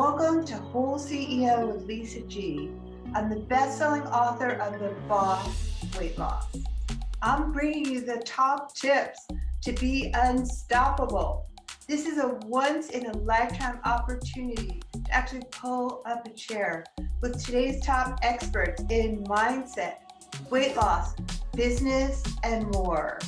Welcome to WholeCEO with Lisa G. I'm the best-selling author of The Boss Weight Loss. I'm bringing you the top tips to be unstoppable. This is a once-in-a-lifetime opportunity to actually pull up a chair with today's top experts in mindset, weight loss, business, and more.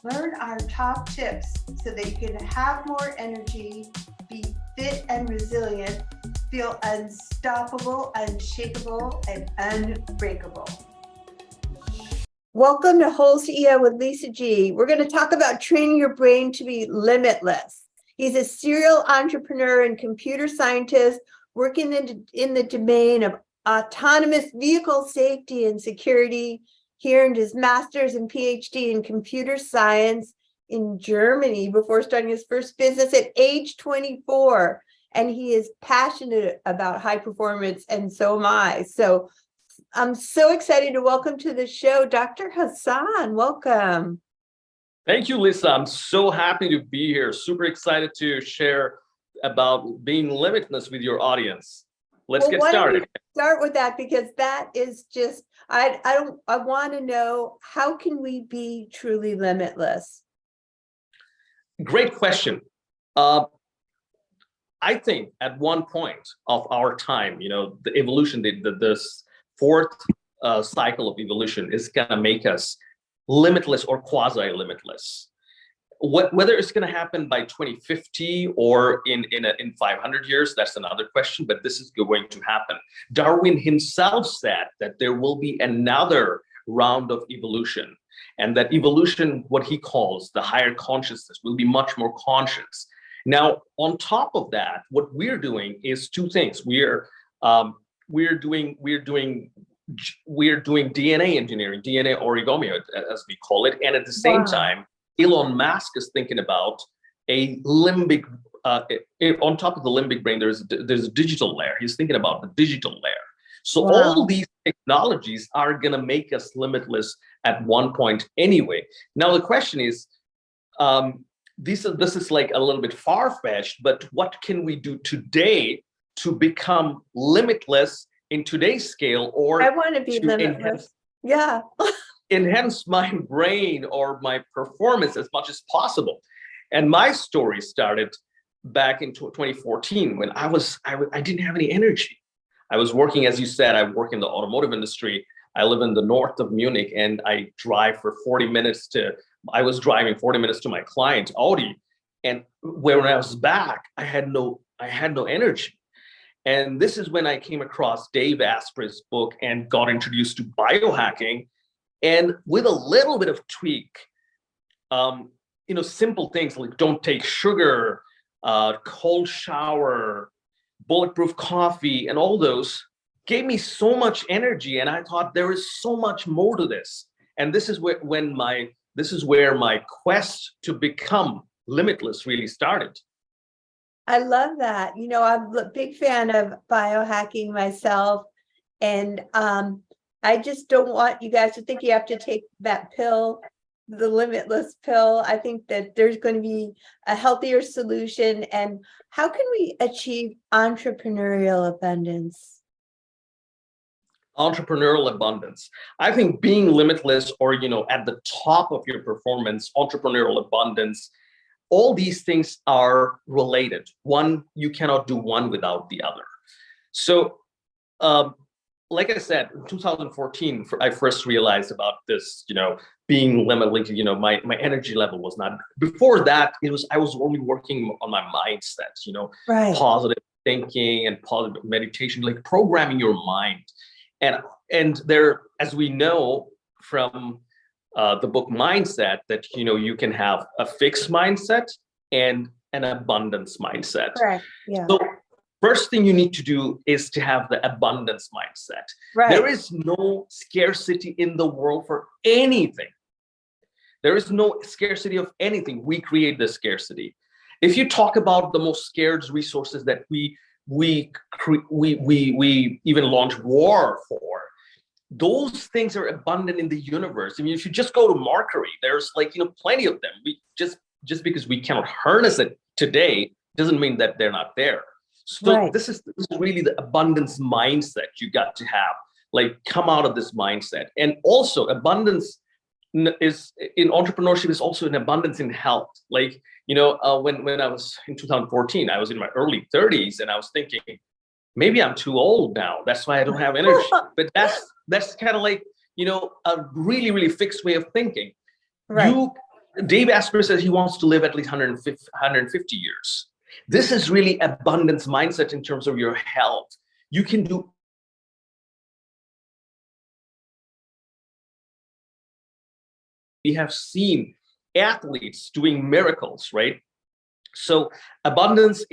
Learn our top tips so that you can have more energy, be fit and resilient, feel unstoppable, unshakable, and unbreakable. Welcome to WholeCEO with Lisa G. We're going to talk about training your brain to be limitless. He's a serial entrepreneur and computer scientist working in the domain of autonomous vehicle safety and security. He earned his master's and PhD in computer science in Germany before starting his first business at age 24. And he is passionate about high performance, and so am I. So I'm so excited to welcome to the show, Dr. Hasan. Welcome. Thank you, Lisa. I'm so happy to be here. Super excited to share about being limitless with your audience. Let's get started. Start with that, because that is just, I want to know, how can we be truly limitless? Great question. I think at one point of our time, the evolution, this fourth cycle of evolution is going to make us limitless or quasi-limitless. Whether it's going to happen by 2050 or in 500 years, that's another question, but this is going to happen. Darwin himself said that there will be another round of evolution, and that evolution, what he calls the higher consciousness, will be much more conscious. Now, on top of that, what we're doing is two things. We're doing DNA engineering, DNA origami, as we call it, and at the same time, Elon Musk is thinking about a limbic. On top of the limbic brain, there's a digital layer. He's thinking about the digital layer. So all these technologies are going to make us limitless at one point anyway. Now the question is, this is like a little bit far-fetched, but what can we do today to become limitless in today's scale, or I want to be limitless. Enhance my brain or my performance as much as possible? And my story started back in 2014 when I didn't have any energy. I was working, as you said, I work in the automotive industry. I live in the north of Munich, and I drive for 40 minutes I was driving 40 minutes to my client, Audi. And when I was back, I had no energy. And this is when I came across Dave Asprey's book and got introduced to biohacking. And with a little bit of tweak, simple things like don't take sugar, cold shower, bulletproof coffee, and all those gave me so much energy. And I thought there is so much more to this. And this is where my quest to become limitless really started. I love that. I'm a big fan of biohacking myself. And I just don't want you guys to think you have to take that pill, the limitless pill. I think that there's going to be a healthier solution. And how can we achieve entrepreneurial abundance? Entrepreneurial abundance. I think being limitless, or at the top of your performance, entrepreneurial abundance, all these things are related. You cannot do one without the other. So like I said, in 2014, I first realized about this, being limitless. My energy level was not. Before that, I was only working on my mindset, positive thinking and positive meditation, like programming your mind. And there, as we know from the book Mindset, that you can have a fixed mindset and an abundance mindset. Correct. Yeah. So first thing you need to do is to have the abundance mindset. There is no scarcity in the world for anything. There is no scarcity of anything. We create the scarcity. If you talk about the most scarce resources that we even launch war for, those things are abundant in the universe. I mean, if you just go to Mercury, there's plenty of them. We just because we cannot harness it today doesn't mean that they're not there. So Right. this is really the abundance mindset you got to have. Like, come out of this mindset. And also abundance is in entrepreneurship is also an abundance in health. Like, when I was in 2014, I was in my early 30s, and I was thinking, maybe I'm too old now. That's why I don't have energy. But that's kind of like, a really, really fixed way of thinking. Right. Dave Asprey says he wants to live at least 150 years. This is really abundance mindset in terms of your health. You can do. We have seen athletes doing miracles, right? So abundance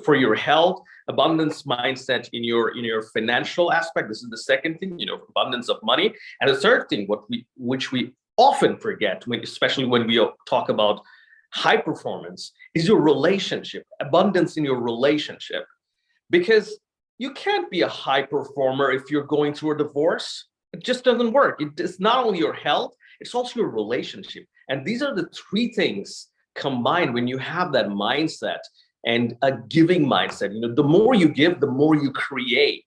for your health, abundance mindset in your financial aspect. This is the second thing, abundance of money. And the third thing, which we often forget, especially when we talk about high performance, is your relationship, abundance in your relationship. Because you can't be a high performer if you're going through a divorce. It just doesn't work. It's not only your health, it's also your relationship. And these are the three things combined when you have that mindset and a giving mindset. The more you give, the more you create.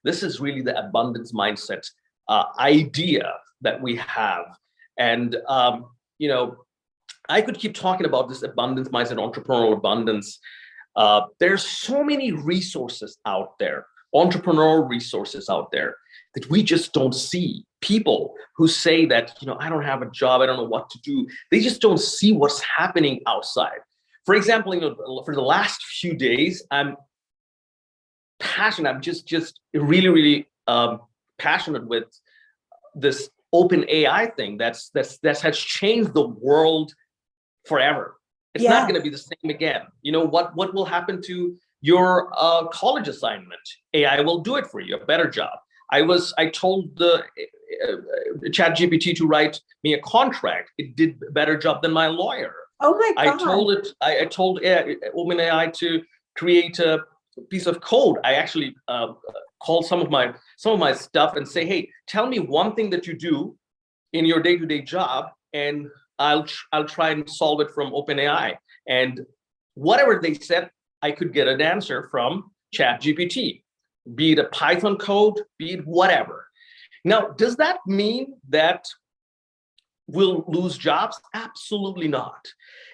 This is really the abundance mindset idea that we have. And, I could keep talking about this abundance mindset, entrepreneurial abundance. There's so many resources out there, entrepreneurial resources out there, that we just don't see. People who say that, I don't have a job, I don't know what to do. They just don't see what's happening outside. For example, for the last few days, I'm passionate. I'm just really, really passionate with this open AI thing that has changed the world forever. It's not going to be the same again. What will happen to your college assignment? AI will do it for you, a better job. I told the ChatGPT to write me a contract. It did a better job than my lawyer. Oh my God. I told OpenAI to create a piece of code. I actually called some of my stuff and say, hey, tell me one thing that you do in your day-to-day job, and I'll try and solve it from OpenAI. And whatever they said, I could get an answer from ChatGPT. Be it a Python code, be it whatever. Now, does that mean that we'll lose jobs? Absolutely not.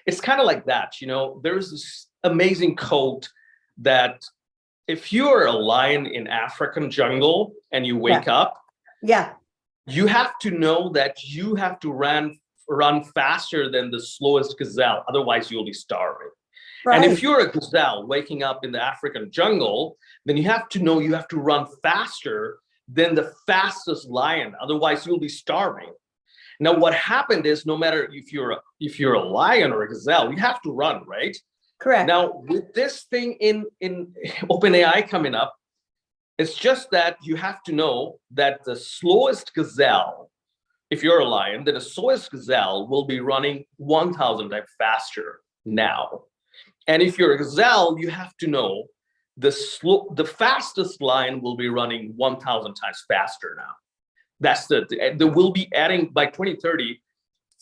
It's kind of like that. There's this amazing quote that if you're a lion in African jungle and you wake up, you have to know that you have to run faster than the slowest gazelle. Otherwise, you'll be starving. Right. And if you're a gazelle waking up in the African jungle, then you have to know you have to run faster than the fastest lion. Otherwise, you'll be starving. Now, what happened is, no matter if you're a lion or a gazelle, you have to run, right? Correct. Now, with this thing in OpenAI coming up, it's just that you have to know that the slowest gazelle, if you're a lion, then the slowest gazelle will be running 1,000 times faster now. And if you're a gazelle, you have to know the fastest lion will be running 1,000 times faster now. They will be adding, by 2030,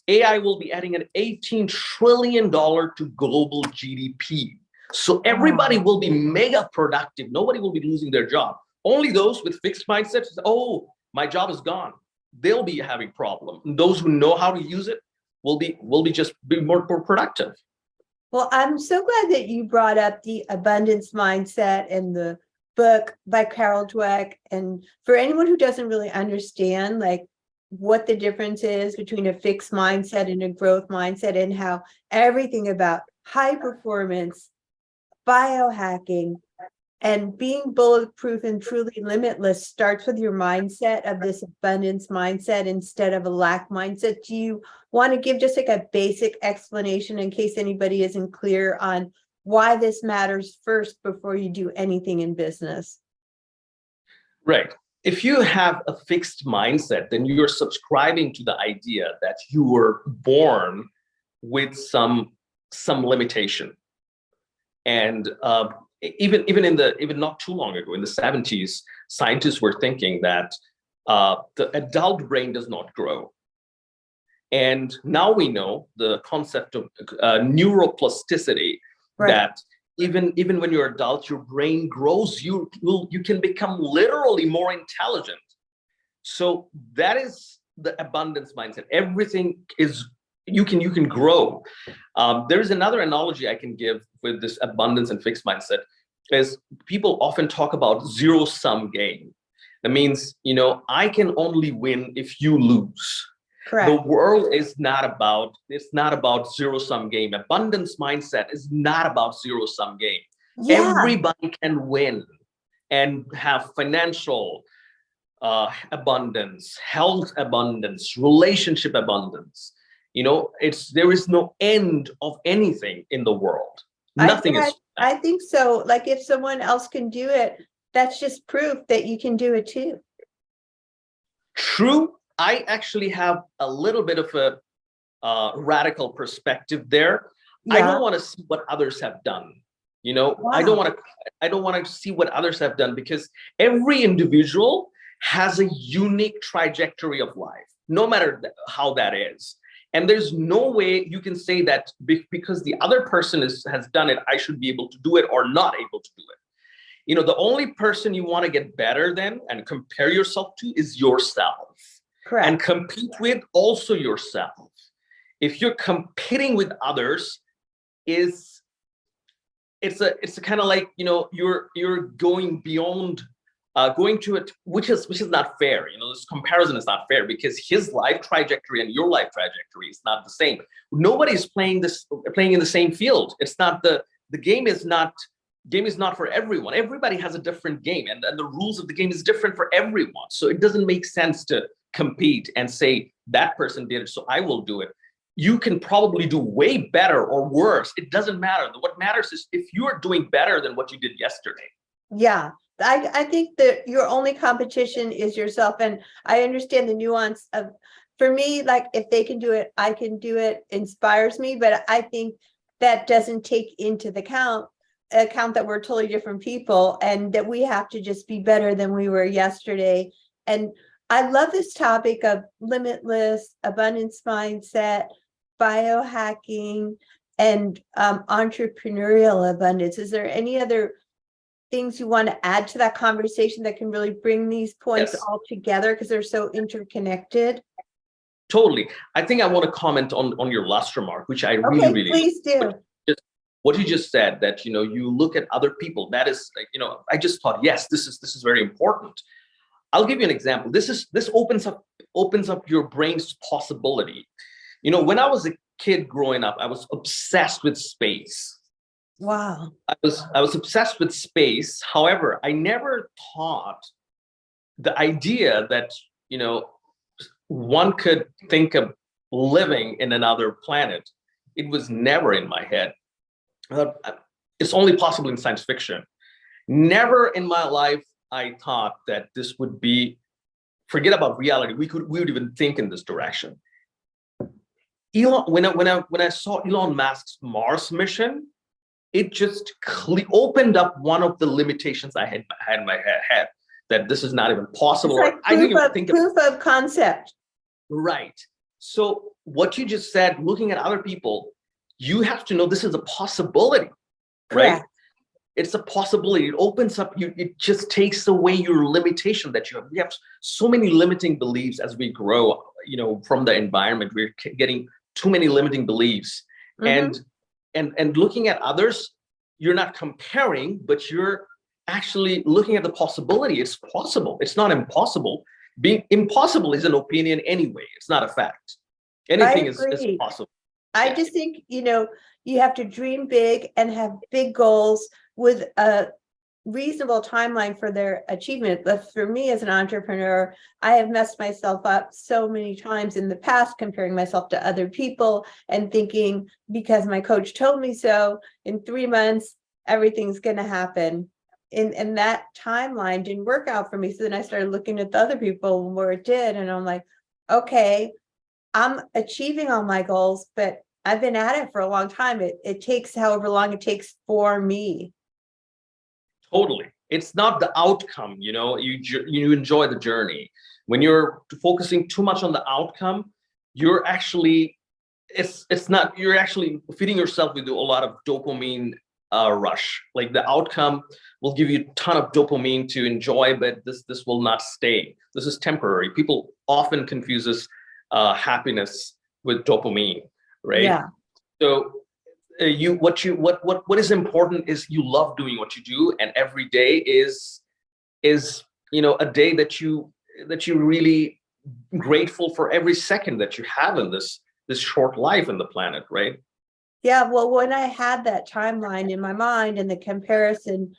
AI will be adding an $18 trillion to global GDP. So everybody will be mega productive. Nobody will be losing their job. Only those with fixed mindsets, oh, my job is gone. They'll be having problem. And those who know how to use it will be more productive. Well, I'm so glad that you brought up the abundance mindset and the book by Carol Dweck. And for anyone who doesn't really understand, like, what the difference is between a fixed mindset and a growth mindset, and how everything about high performance, biohacking, and being bulletproof and truly limitless starts with your mindset of this abundance mindset instead of a lack mindset. Do you want to give just like a basic explanation in case anybody isn't clear on why this matters first before you do anything in business? Right. If you have a fixed mindset, then you're subscribing to the idea that you were born with some limitation. And even not too long ago, in the 70s, scientists were thinking that the adult brain does not grow. And now we know the concept of neuroplasticity, right, that even when you're adult, your brain grows. You can become literally more intelligent. So that is the abundance mindset. Everything is, you can grow. There's another analogy I can give with this abundance and fixed mindset, is people often talk about zero-sum game. That means, I can only win if you lose. Correct. The world is not about, it's not about zero-sum game. Abundance mindset is not about zero-sum game. Yeah. Everybody can win and have financial abundance, health abundance, relationship abundance. There is no end of anything in the world. Nothing is. I think so. Like, if someone else can do it, that's just proof that you can do it too. True. I actually have a little bit of a radical perspective there. Yeah. I don't want to see what others have done. Wow. I don't want to see what others have done, because every individual has a unique trajectory of life, no matter how that is. And there's no way you can say that because the other person has done it, I should be able to do it or not able to do it. The only person you want to get better than and compare yourself to is yourself. Correct. And compete with also yourself. If you're competing with others, it's a kind of like, you're going beyond going to it, which is not fair. This comparison is not fair, because his life trajectory and your life trajectory is not the same. Nobody's playing in the same field. It's not the game is not for everyone. Everybody has a different game, and the rules of the game is different for everyone. So it doesn't make sense to compete and say that person did it, so I will do it. You can probably do way better or worse. It doesn't matter. What matters is if you're doing better than what you did yesterday. Yeah. I think that your only competition is yourself. And I understand the nuance of, for me, like, if they can do it, I can do it, inspires me. But I think that doesn't take into the account that we're totally different people, and that we have to just be better than we were yesterday. And I love this topic of limitless, abundance mindset, biohacking, and entrepreneurial abundance. Is there any other things you want to add to that conversation that can really bring these points all together, because they're so interconnected? Totally. I think I want to comment on your last remark, which I really please do. What you just said, that you look at other people. That is, I just thought, yes, this is very important. I'll give you an example. This opens up your brain's possibility. When I was a kid growing up, I was obsessed with space. Wow. I was obsessed with space. However, I never thought the idea that, one could think of living in another planet. It was never in my head. It's only possible in science fiction. Never in my life I thought that this would be, forget about reality, we would even think in this direction. When I saw Elon Musk's Mars mission, it just opened up one of the limitations I had in my head, that this is not even possible. It's like I didn't even think proof of concept. Right. So what you just said, looking at other people, you have to know this is a possibility. Correct. Right? It's a possibility. It opens up you. It just takes away your limitation that you have. We have so many limiting beliefs as we grow. From the environment, we're getting too many limiting beliefs. Mm-hmm. And looking at others, you're not comparing, but you're actually looking at the possibility. It's possible. It's not impossible. Being impossible is an opinion anyway. It's not a fact. Anything is possible. I just think, you have to dream big and have big goals with a reasonable timeline for their achievement. But for me as an entrepreneur, I have messed myself up so many times in the past, comparing myself to other people and thinking, because my coach told me so, in 3 months, everything's going to happen. And that timeline didn't work out for me. So then I started looking at the other people where it did. And I'm like, okay, I'm achieving all my goals, but I've been at it for a long time. It takes however long it takes for me. Totally. It's not the outcome, you enjoy the journey. When you're focusing too much on the outcome, you're actually, you're actually feeding yourself with a lot of dopamine rush. Like the outcome will give you a ton of dopamine to enjoy, but this will not stay. This is temporary. People often confuses happiness with dopamine, right? Yeah. So what is important is you love doing what you do, and every day is a day that you really grateful for every second that you have in this short life in the planet, right? Yeah, well, when I had that timeline in my mind and the comparison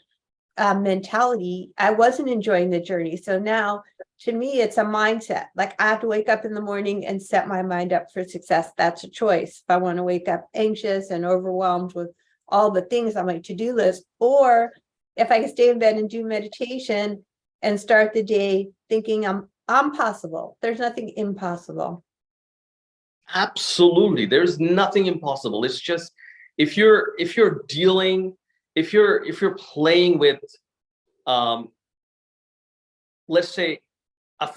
mentality, I wasn't enjoying the journey. So now, to me, it's a mindset. Like I have to wake up in the morning and set my mind up for success. That's a choice. If I want to wake up anxious and overwhelmed with all the things on my to-do list, or if I can stay in bed and do meditation and start the day thinking I'm possible. There's nothing impossible. Absolutely, there's nothing impossible. It's just if you're playing with let's say a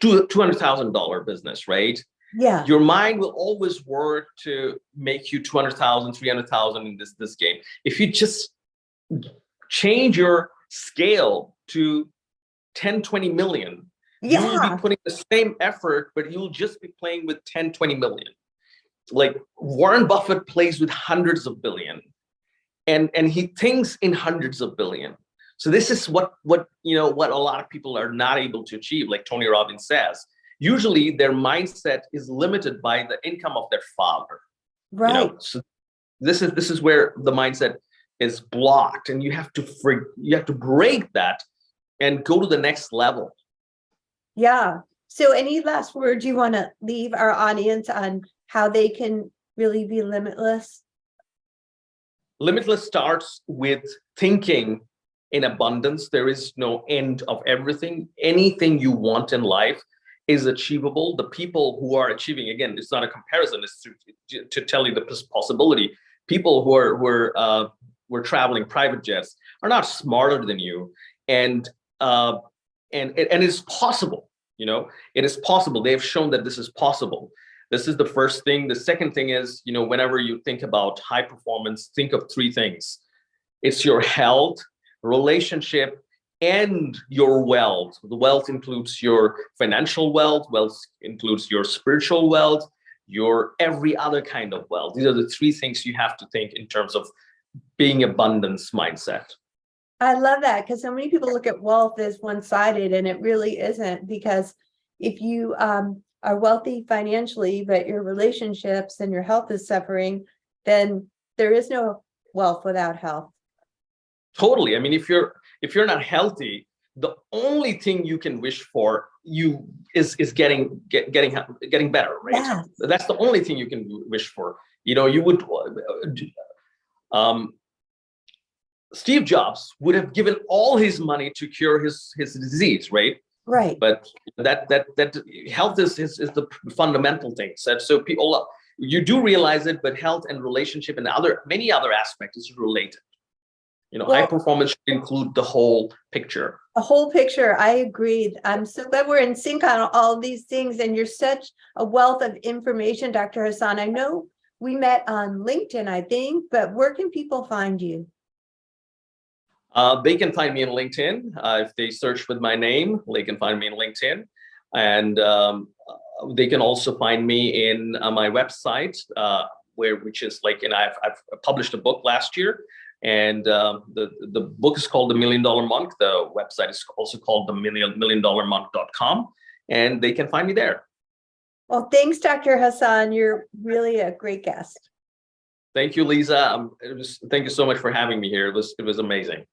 $200,000 business, right? Yeah. Your mind will always work to make you 200,000, 300,000 in this game. If you just change your scale to 10, 20 million, you will be putting the same effort, but you'll just be playing with 10, 20 million. Like Warren Buffett plays with hundreds of billion, and he thinks in hundreds of billion. So this is what a lot of people are not able to achieve. Like Tony Robbins says, usually their mindset is limited by the income of their father. Right. So this is where the mindset is blocked, and you have to break that and go to the next level. Yeah. So any last words you want to leave our audience on how they can really be limitless? Limitless starts with thinking in abundance. There is no end of everything. Anything you want in life is achievable. The people who are achieving, again, it's not a comparison, it's to tell you the possibility. People who are traveling private jets are not smarter than you, and it's possible. It is possible. They have shown that this is possible. This is the first thing. The second thing is, whenever you think about high performance, think of three things. It's your health, relationship, and your wealth. The wealth includes your financial wealth. Wealth includes your spiritual wealth, your every other kind of wealth. These are the three things you have to think in terms of being abundance mindset. I love that, because so many people look at wealth as one-sided, and it really isn't, because if you are wealthy financially, but your relationships and your health is suffering, then there is no wealth without health. Totally. I mean, if you're not healthy, the only thing you can wish for is getting better, right? Yes. That's the only thing you can wish for. You would Steve Jobs would have given all his money to cure his disease, right? Right. But that health is the fundamental thing. So people, you do realize it, but health and relationship and many other aspects is related. High performance should include the whole picture. A whole picture. I agree. I'm so glad we're in sync on all these things, and you're such a wealth of information, Dr. Hasan. I know we met on LinkedIn, I think, but where can people find you? They can find me on LinkedIn. If they search with my name, they can find me on LinkedIn. And they can also find me in my website, which is I've published a book last year. And the book is called The $1 Million Monk. The website is also called the $1milliondollarmonk.com. And they can find me there. Well, thanks, Dr. Hasan. You're really a great guest. Thank you, Lisa. Thank you so much for having me here. It was amazing.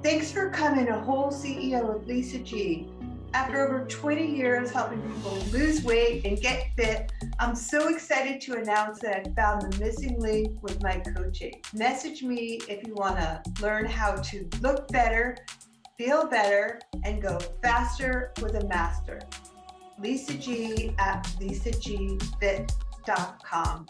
Thanks for coming to WholeCEO with Lisa G. After over 20 years helping people lose weight and get fit, I'm so excited to announce that I found the missing link with my coaching. Message me if you want to learn how to look better, feel better, and go faster with a master. Lisa G at lisagfit.com.